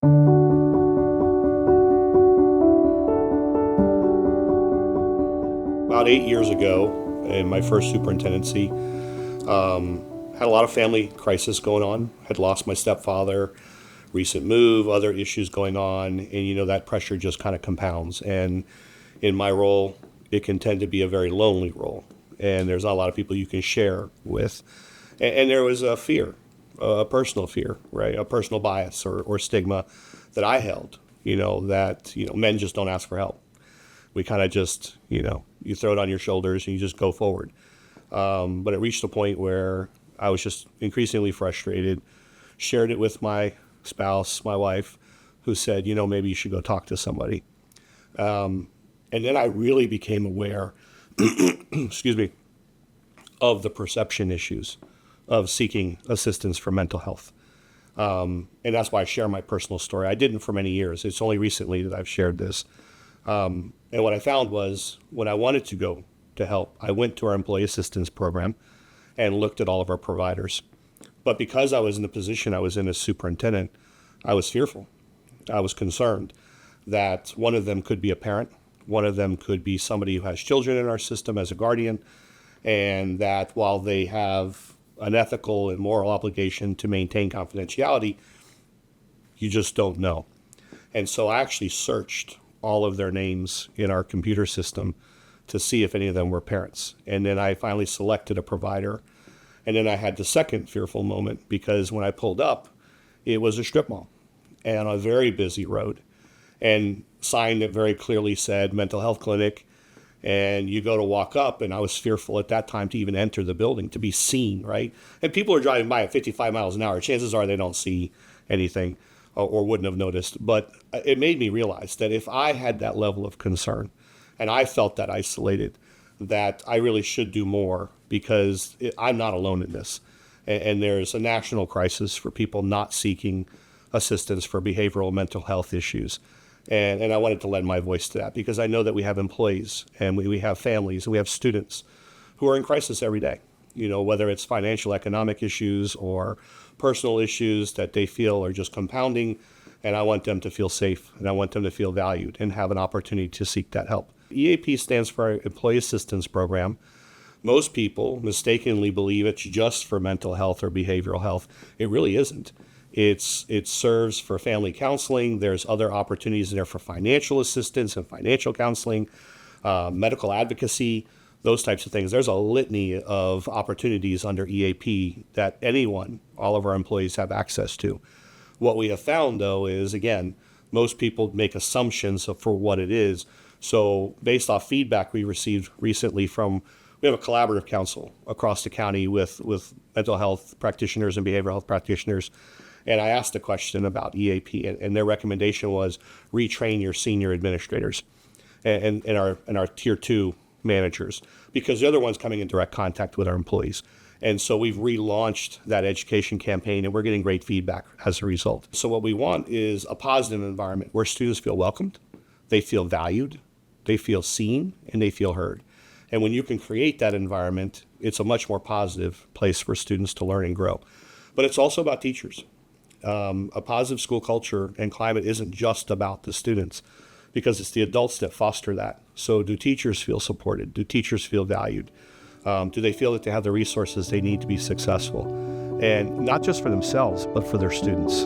About 8 years ago, in my first superintendency, had a lot of family crisis going on. Had lost my stepfather, recent move, other issues going on, and that pressure just kind of compounds. And in my role, it can tend to be a very lonely role, and there's not a lot of people you can share with. And there was a fear, a personal fear, right, a personal bias or stigma that I held. That men just don't ask for help. We kind of just, you throw it on your shoulders and you just go forward. But it reached a point where I was just increasingly frustrated, shared it with my spouse, my wife, who said, maybe you should go talk to somebody. And then I really became aware, excuse me, of the perception issues of seeking assistance for mental health. And that's why I share my personal story. I didn't for many years. It's only recently that I've shared this. And what I found was when I wanted to go to help, I went to our employee assistance program and looked at all of our providers. But because I was in the position I was in as superintendent, I was fearful. I was concerned that one of them could be a parent, one of them could be somebody who has children in our system as a guardian, and that while they have an ethical and moral obligation to maintain confidentiality, you just don't know. And so I actually searched all of their names in our computer system to see if any of them were parents. And then I finally selected a provider. And then I had the second fearful moment because when I pulled up, it was a strip mall and on a very busy road, and sign that very clearly said mental health clinic. And you go to walk up, and I was fearful at that time to even enter the building, to be seen, right? And people are driving by at 55 miles an hour. Chances are they don't see anything or wouldn't have noticed. But it made me realize that if I had that level of concern and I felt that isolated, that I really should do more because I'm not alone in this. And there's a national crisis for people not seeking assistance for behavioral mental health issues. And I wanted to lend my voice to that because I know that we have employees and we have families and we have students who are in crisis every day, whether it's financial, economic issues or personal issues that they feel are just compounding. And I want them to feel safe and I want them to feel valued and have an opportunity to seek that help. EAP stands for Employee Assistance Program. Most people mistakenly believe it's just for mental health or behavioral health. It really isn't. It serves for family counseling. There's other opportunities there for financial assistance and financial counseling, medical advocacy, those types of things. There's a litany of opportunities under EAP that all of our employees have access to. What we have found, though, is, again, most people make assumptions for what it is. So based off feedback we received recently we have a collaborative council across the county with mental health practitioners and behavioral health practitioners. And I asked a question about EAP, and their recommendation was retrain your senior administrators and our tier 2 managers, because they're the ones coming in direct contact with our employees. And so we've relaunched that education campaign, and we're getting great feedback as a result. So what we want is a positive environment where students feel welcomed, they feel valued, they feel seen, and they feel heard. And when you can create that environment, it's a much more positive place for students to learn and grow. But it's also about teachers. A positive school culture and climate isn't just about the students, because it's the adults that foster that. So do teachers feel supported? Do teachers feel valued? Do they feel that they have the resources they need to be successful? And not just for themselves, but for their students.